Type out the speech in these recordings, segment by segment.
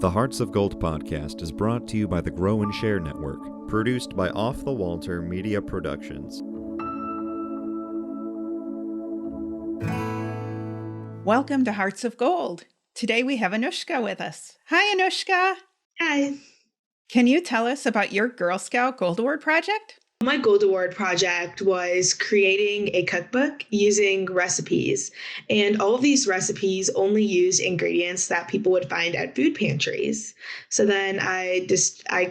The Hearts of Gold podcast is brought to you by the Grow and Share Network, produced by Off the Walter Media Productions. Welcome to Hearts of Gold. Today we have Anushka with us. Hi, Anushka. Hi. Can you tell us about your Girl Scout Gold Award project? My Gold Award project was creating a cookbook using recipes, and all of these recipes only used ingredients that people would find at food pantries. So then I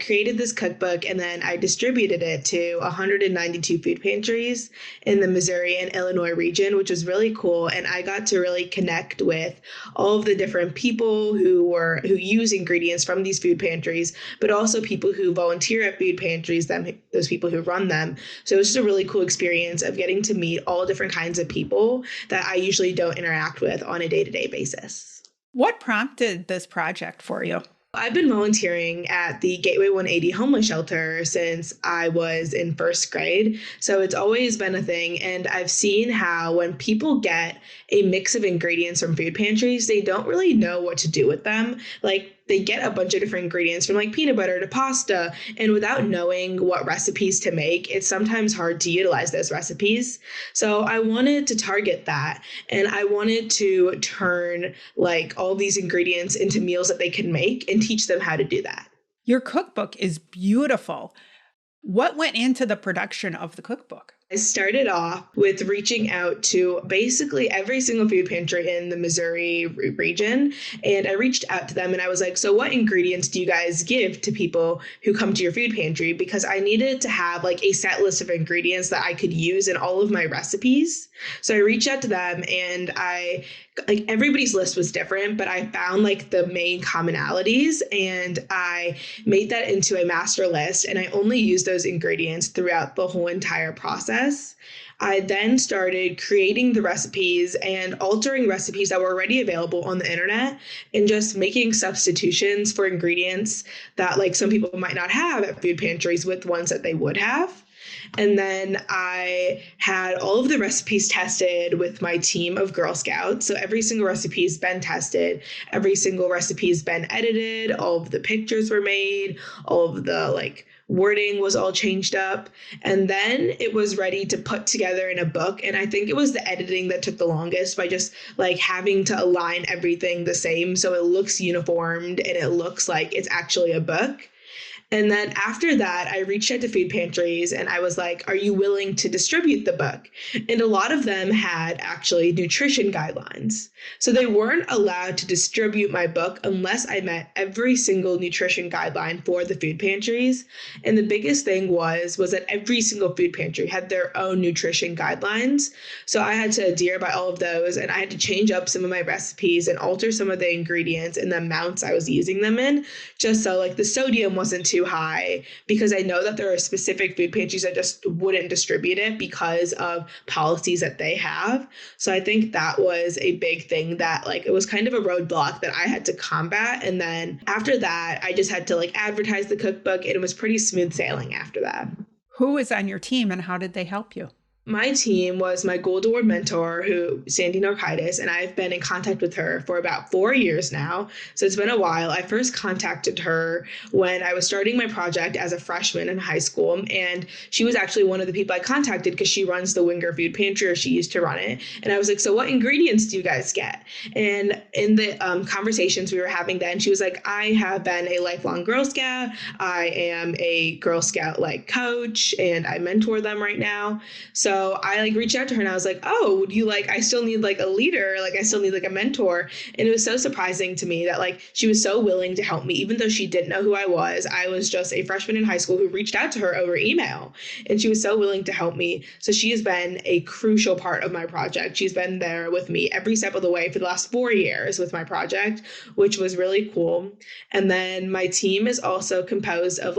created this cookbook, and then I distributed it to 192 food pantries in the Missouri and Illinois region, which was really cool. And I got to really connect with all of the different people who use ingredients from these food pantries, but also people who volunteer at food pantries, those people who run them. So it was just a really cool experience of getting to meet all different kinds of people that I usually don't interact with on a day-to-day basis. What prompted this project for you? I've been volunteering at the Gateway 180 homeless shelter since I was in first grade. So it's always been a thing. And I've seen how when people get a mix of ingredients from food pantries, they don't really know what to do with them. Like, they get a bunch of different ingredients from like peanut butter to pasta. And without knowing what recipes to make, it's sometimes hard to utilize those recipes. So I wanted to target that. And I wanted to turn like all these ingredients into meals that they can make and teach them how to do that. Your cookbook is beautiful. What went into the production of the cookbook? I started off with reaching out to basically every single food pantry in the Missouri region. And I reached out to them and I was like, so what ingredients do you guys give to people who come to your food pantry? Because I needed to have like a set list of ingredients that I could use in all of my recipes. So I reached out to them and everybody's list was different, but I found like the main commonalities and I made that into a master list, and I only used those ingredients throughout the whole entire process. I then started creating the recipes and altering recipes that were already available on the internet and just making substitutions for ingredients that like some people might not have at food pantries with ones that they would have. And then I had all of the recipes tested with my team of Girl Scouts. So every single recipe has been tested. Every single recipe has been edited. All of the pictures were made. All of the wording was all changed up. And then it was ready to put together in a book. And I think it was the editing that took the longest by just having to align everything the same so it looks uniformed and it looks like it's actually a book. And then after that, I reached out to food pantries and I was like, are you willing to distribute the book? And a lot of them had actually nutrition guidelines. So they weren't allowed to distribute my book unless I met every single nutrition guideline for the food pantries. And the biggest thing was that every single food pantry had their own nutrition guidelines. So I had to adhere by all of those, and I had to change up some of my recipes and alter some of the ingredients and the amounts I was using them in, just so the sodium wasn't too high, because I know that there are specific food pantries that just wouldn't distribute it because of policies that they have. So I think that was a big thing that it was kind of a roadblock that I had to combat. And then after that, I just had to advertise the cookbook, and it was pretty smooth sailing after that. Who was on your team and how did they help you? My team was my Gold Award mentor, Sandy Narcitis, and I've been in contact with her for about 4 years now. So it's been a while. I first contacted her when I was starting my project as a freshman in high school, and she was actually one of the people I contacted because she runs the Winger Food Pantry, or she used to run it. And I was like, so what ingredients do you guys get? And in the conversations we were having then, she was like, I have been a lifelong Girl Scout. I am a Girl Scout coach, and I mentor them right now. So I reached out to her and I was like, oh, would you I still need a leader, I still need a mentor. And it was so surprising to me that she was so willing to help me, even though she didn't know who I was. I was just a freshman in high school who reached out to her over email, and she was so willing to help me. So she has been a crucial part of my project. She's been there with me every step of the way for the last 4 years with my project, which was really cool. And then my team is also composed of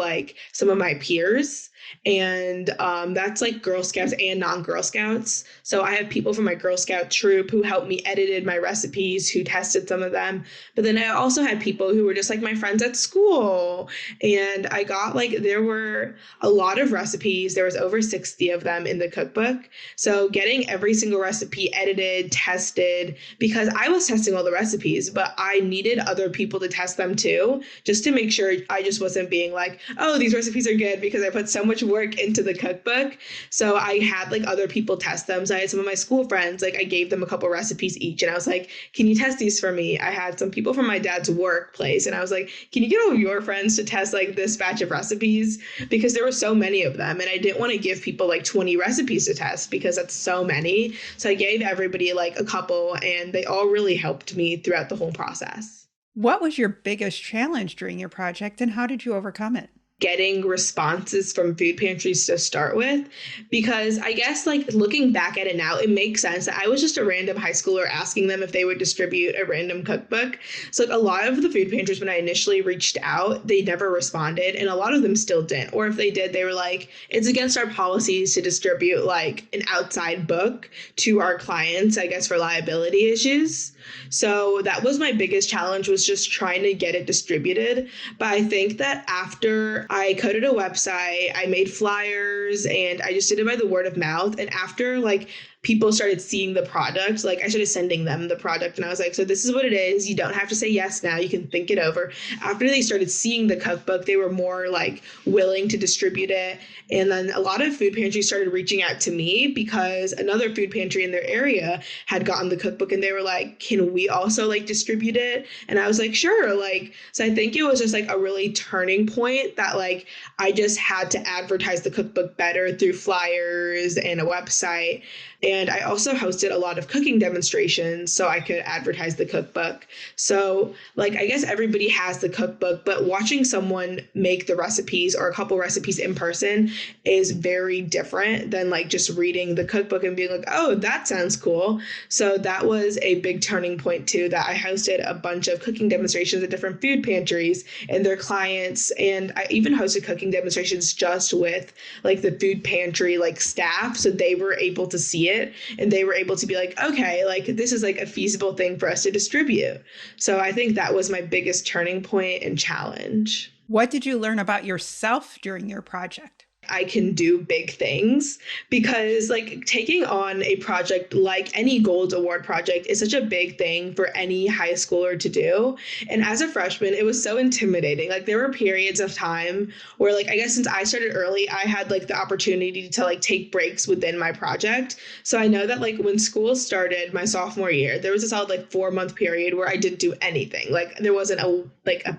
some of my peers. And that's like Girl Scouts and non-Girl Scouts. So I have people from my Girl Scout troop who helped me edited my recipes, who tested some of them. But then I also had people who were just like my friends at school. And I got like, there were a lot of recipes. There was over 60 of them in the cookbook. So getting every single recipe edited, tested, because I was testing all the recipes, but I needed other people to test them too, just to make sure I just wasn't being like, oh, these recipes are good because I put so much work into the cookbook. So I had like other people test them. So I had some of my school friends, like I gave them a couple recipes each and I was like, can you test these for me? I had some people from my dad's workplace and I was like, can you get all of your friends to test like this batch of recipes? Because there were so many of them and I didn't want to give people like 20 recipes to test because that's so many. So I gave everybody like a couple and they all really helped me throughout the whole process. What was your biggest challenge during your project and how did you overcome it? Getting responses from food pantries to start with, because I guess like looking back at it now, it makes sense that I was just a random high schooler asking them if they would distribute a random cookbook. So like a lot of the food pantries, when I initially reached out, they never responded and a lot of them still didn't. Or if they did, they were like, it's against our policies to distribute like an outside book to our clients, I guess for liability issues. So that was my biggest challenge, was just trying to get it distributed. But I think that after I coded a website, I made flyers, and I just did it by the word of mouth. And after like people started seeing the product, like I started sending them the product and I was like, so this is what it is. You don't have to say yes now. You can think it over. After they started seeing the cookbook, they were more like willing to distribute it. And then a lot of food pantries started reaching out to me because another food pantry in their area had gotten the cookbook and they were like, can we also like distribute it? And I was like, sure. Like, so I think it was just like a really turning point that like I just had to advertise the cookbook better through flyers and a website. And I also hosted a lot of cooking demonstrations so I could advertise the cookbook. So like, I guess everybody has the cookbook, but watching someone make the recipes or a couple recipes in person is very different than like just reading the cookbook and being like, oh, that sounds cool. So that was a big turning point too, that I hosted a bunch of cooking demonstrations at different food pantries and their clients. And I even hosted cooking demonstrations just with like the food pantry, like staff. So they were able to see it and they were able to be like, okay, like this is like a feasible thing for us to distribute. So I think that was my biggest turning point and challenge. What did you learn about yourself during your project? I can do big things, because like taking on a project like any Gold Award project is such a big thing for any high schooler to do. And as a freshman, it was so intimidating. Like there were periods of time where like, I guess since I started early, I had like the opportunity to like take breaks within my project. So I know that like when school started my sophomore year, there was a solid like 4-month period where I didn't do anything. Like there wasn't a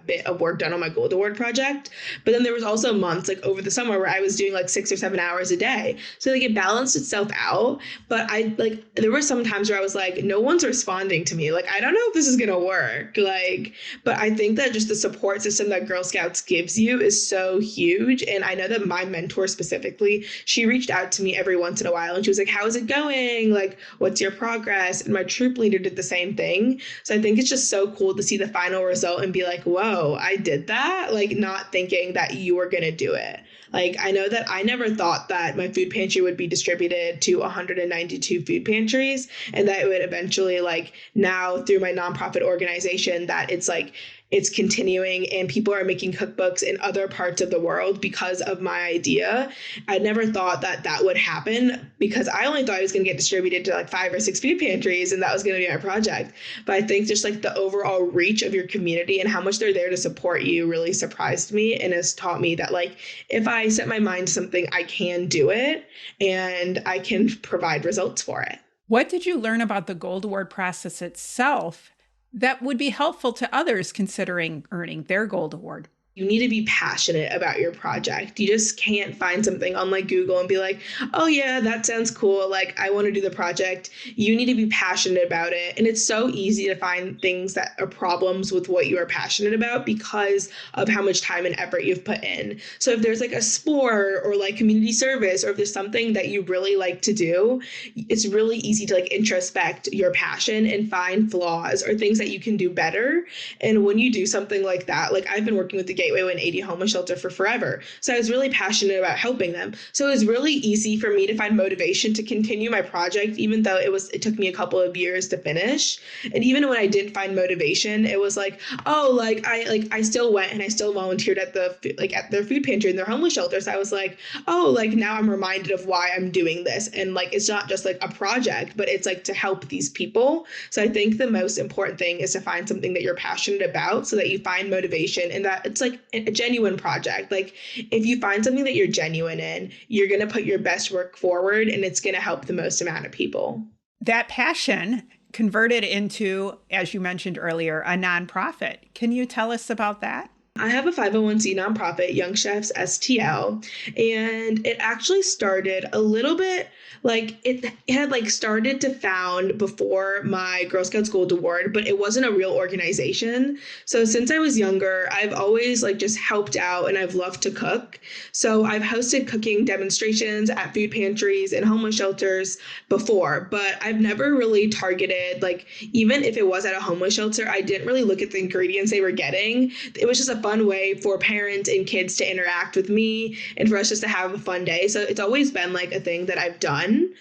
bit of work done on my Gold Award project. But then there was also months like over the summer where I was doing like 6 or 7 hours a day. So like it balanced itself out. But I like, there were some times where I was like, no one's responding to me. Like, I don't know if this is going to work. Like, but I think that just the support system that Girl Scouts gives you is so huge. And I know that my mentor specifically, she reached out to me every once in a while and she was like, how is it going? Like, what's your progress? And my troop leader did the same thing. So I think it's just so cool to see the final result and be like, whoa, I did that. Like not thinking that you were going to do it. Like, I know that I never thought that my food pantry would be distributed to 192 food pantries and that it would eventually, like, now through my nonprofit organization, that it's like, it's continuing and people are making cookbooks in other parts of the world because of my idea. I never thought that that would happen because I only thought it was going to get distributed to like 5 or 6 food pantries and that was going to be my project. But I think just like the overall reach of your community and how much they're there to support you really surprised me and has taught me that like if I set my mind to something, I can do it and I can provide results for it. What did you learn about the Gold Award process itself that would be helpful to others considering earning their Gold Award? You need to be passionate about your project. You just can't find something on like Google and be like, oh yeah, that sounds cool. Like I want to do the project. You need to be passionate about it. And it's so easy to find things that are problems with what you are passionate about because of how much time and effort you've put in. So if there's like a sport or like community service, or if there's something that you really like to do, it's really easy to like introspect your passion and find flaws or things that you can do better. And when you do something like that, like I've been working with the Gateway 180 homeless shelter for forever. So I was really passionate about helping them. So it was really easy for me to find motivation to continue my project, even though it took me a couple of years to finish. And even when I did find motivation, it was like, oh, I still went and I still volunteered at their food pantry and their homeless shelter. So I was like, oh, like now I'm reminded of why I'm doing this. And like, it's not just like a project, but it's like to help these people. So I think the most important thing is to find something that you're passionate about so that you find motivation and that it's like a genuine project. Like if you find something that you're genuine in, you're going to put your best work forward and it's going to help the most amount of people. That passion converted into, as you mentioned earlier, a nonprofit. Can you tell us about that? I have a 501c nonprofit, Young Chefs STL, and it actually started a little bit like it had like started to found before my Girl Scouts Gold Award, but it wasn't a real organization. So since I was younger, I've always like just helped out and I've loved to cook. So I've hosted cooking demonstrations at food pantries and homeless shelters before, but I've never really targeted, like even if it was at a homeless shelter, I didn't really look at the ingredients they were getting. It was just a fun way for parents and kids to interact with me and for us just to have a fun day. So it's always been like a thing that I've done,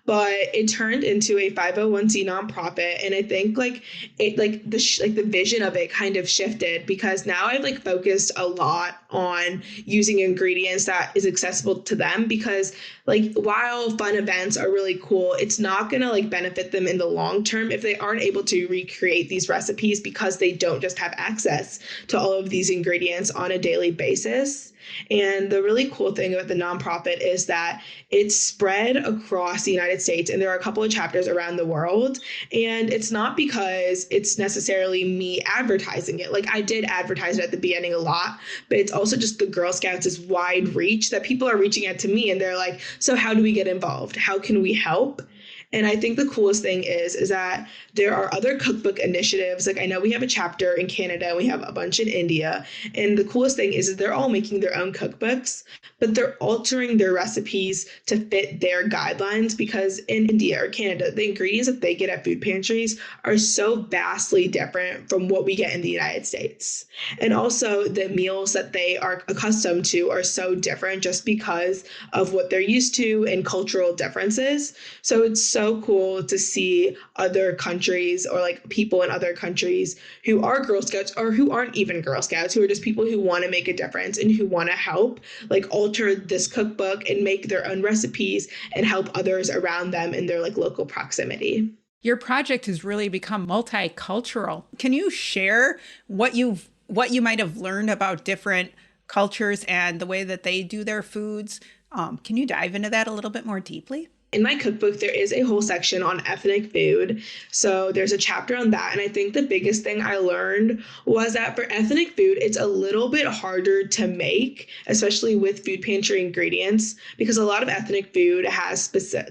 but it turned into a 501c nonprofit. And I think like it, like the vision of it kind of shifted because now I've like focused a lot on using ingredients that is accessible to them because like while fun events are really cool, it's not going to like benefit them in the long term if they aren't able to recreate these recipes because they don't just have access to all of these ingredients on a daily basis. And the really cool thing about the nonprofit is that it's spread across the United States and there are a couple of chapters around the world. And it's not because it's necessarily me advertising it. Like I did advertise it at the beginning a lot, but it's also just the Girl Scouts' wide reach that people are reaching out to me and they're like, so how do we get involved? How can we help? And I think the coolest thing is that there are other cookbook initiatives. Like I know we have a chapter in Canada, we have a bunch in India. And the coolest thing is that they're all making their own cookbooks, but they're altering their recipes to fit their guidelines because in India or Canada, the ingredients that they get at food pantries are so vastly different from what we get in the United States. And also the meals that they are accustomed to are so different just because of what they're used to and cultural differences. So it's so cool to see other countries or like people in other countries who are Girl Scouts or who aren't even Girl Scouts, who are just people who want to make a difference and who want to help like alter this cookbook and make their own recipes and help others around them in their like local proximity. Your project has really become multicultural. Can you share what you might have learned about different cultures and the way that they do their foods? Can you dive into that a little bit more deeply? In my cookbook, there is a whole section on ethnic food. So there's a chapter on that. And I think the biggest thing I learned was that for ethnic food, it's a little bit harder to make, especially with food pantry ingredients, because a lot of ethnic food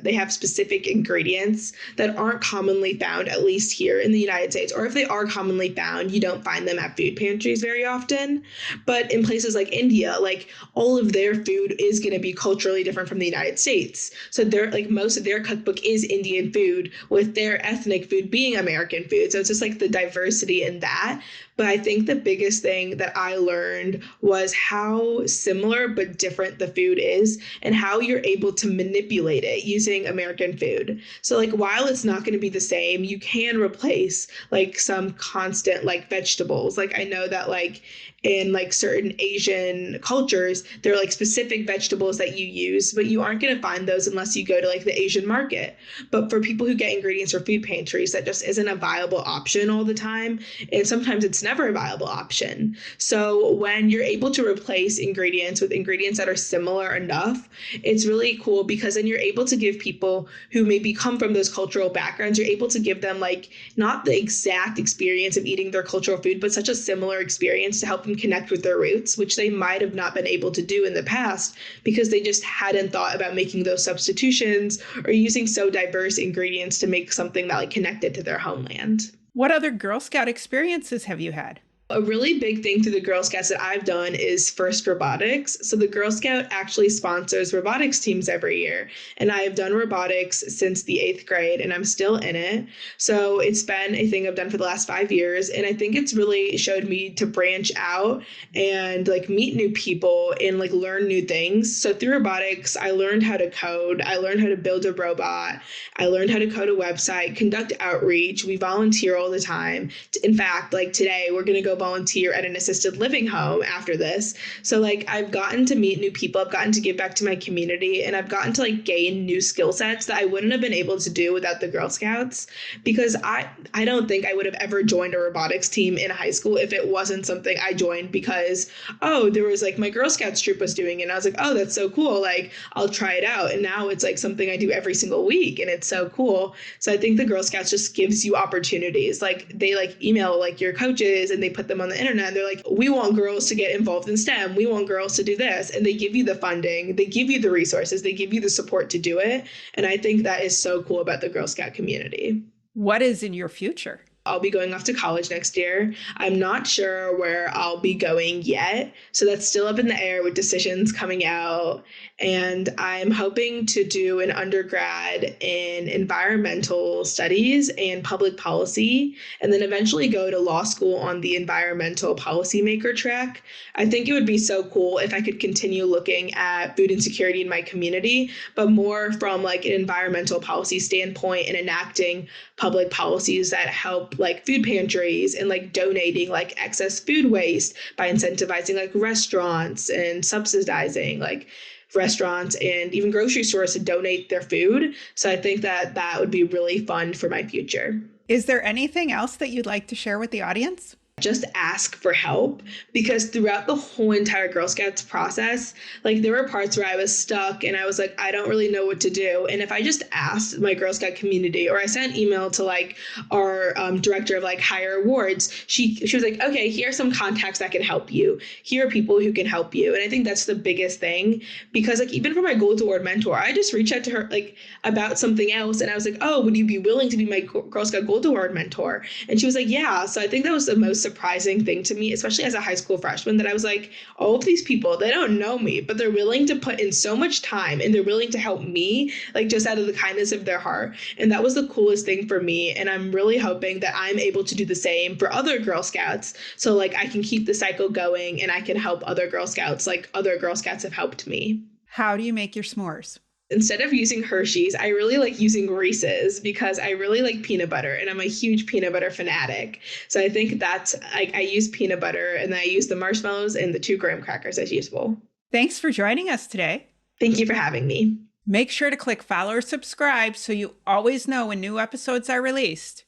they have specific ingredients that aren't commonly found, at least here in the United States. Or if they are commonly found, you don't find them at food pantries very often. But in places like India, like all of their food is going to be culturally different from the United States. So they're like most of their cookbook is Indian food, with their ethnic food being American food. So it's just like the diversity in that. But I think the biggest thing that I learned was how similar but different the food is and how you're able to manipulate it using American food. So like while it's not going to be the same, you can replace like some constant like vegetables. Like I know that like in like certain Asian cultures, there are like specific vegetables that you use, but you aren't going to find those unless you go to like the Asian market. But for people who get ingredients for food pantries, that just isn't a viable option all the time. And sometimes it's never a viable option. So when you're able to replace ingredients with ingredients that are similar enough, it's really cool because then you're able to give people who maybe come from those cultural backgrounds, you're able to give them like not the exact experience of eating their cultural food, but such a similar experience to help them connect with their roots, which they might have not been able to do in the past because they just hadn't thought about making those substitutions or using so diverse ingredients to make something that like connected to their homeland. What other Girl Scout experiences have you had? A really big thing through the Girl Scouts that I've done is First Robotics. So the Girl Scout actually sponsors robotics teams every year. And I have done robotics since the 8th grade and I'm still in it. So it's been a thing I've done for the last 5 years. And I think it's really showed me to branch out and like meet new people and like learn new things. So through robotics, I learned how to code. I learned how to build a robot. I learned how to code a website, conduct outreach. We volunteer all the time. In fact, like today, we're going to go volunteer at an assisted living home after this. So like I've gotten to meet new people, I've gotten to give back to my community, and I've gotten to like gain new skill sets that I wouldn't have been able to do without the Girl Scouts, because I don't think I would have ever joined a robotics team in high school if it wasn't something I joined because, oh, there was like my Girl Scouts troop was doing it, and I was like, oh, that's so cool, like I'll try it out. And now it's like something I do every single week and it's so cool. So I think the Girl Scouts just gives you opportunities. Like they like email like your coaches and they put them on the internet. They're like, we want girls to get involved in STEM. We want girls to do this. And they give you the funding, they give you the resources, they give you the support to do it. And I think that is so cool about the Girl Scout community. What is in your future? I'll be going off to college next year. I'm not sure where I'll be going yet. So that's still up in the air with decisions coming out. And I'm hoping to do an undergrad in environmental studies and public policy, and then eventually go to law school on the environmental policymaker track. I think it would be so cool if I could continue looking at food insecurity in my community, but more from like an environmental policy standpoint and enacting public policies that help like food pantries and like donating like excess food waste by incentivizing like restaurants and subsidizing like restaurants and even grocery stores to donate their food. So I think that that would be really fun for my future. Is there anything else that you'd like to share with the audience? Just ask for help, because throughout the whole entire Girl Scouts process, like there were parts where I was stuck and I was like, I don't really know what to do. And if I just asked my Girl Scout community, or I sent an email to like our director of like higher awards, she was like, okay, here are some contacts that can help you. Here are people who can help you. And I think that's the biggest thing, because like even for my Gold Award mentor, I just reached out to her like about something else. And I was like, oh, would you be willing to be my Girl Scout Gold Award mentor? And she was like, yeah. So I think that was the most surprising thing to me, especially as a high school freshman, that I was like, all of these people, they don't know me, but they're willing to put in so much time and they're willing to help me, like just out of the kindness of their heart. And that was the coolest thing for me. And I'm really hoping that I'm able to do the same for other Girl Scouts. So like I can keep the cycle going and I can help other Girl Scouts like other Girl Scouts have helped me. How do you make your s'mores? Instead of using Hershey's, I really like using Reese's because I really like peanut butter and I'm a huge peanut butter fanatic. So I think that's, I use peanut butter and then I use the marshmallows and the 2 graham crackers as useful. Thanks for joining us today. Thank you for having me. Make sure to click follow or subscribe so you always know when new episodes are released.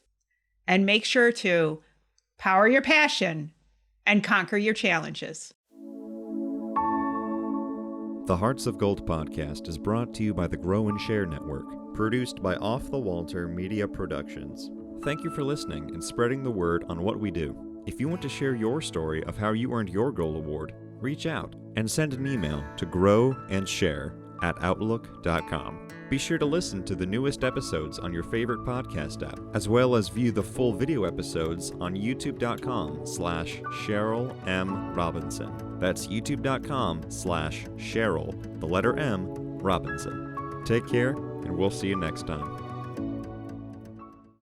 And make sure to power your passion and conquer your challenges. The Hearts of Gold podcast is brought to you by the Grow and Share Network, produced by Off the Walter Media Productions. Thank you for listening and spreading the word on what we do. If you want to share your story of how you earned your Gold Award, reach out and send an email to growandsshare@outlook.com. Be sure to listen to the newest episodes on your favorite podcast app, as well as view the full video episodes on youtube.com/Cheryl M. Robinson. That's youtube.com/Cheryl, the letter M, Robinson. Take care, and we'll see you next time.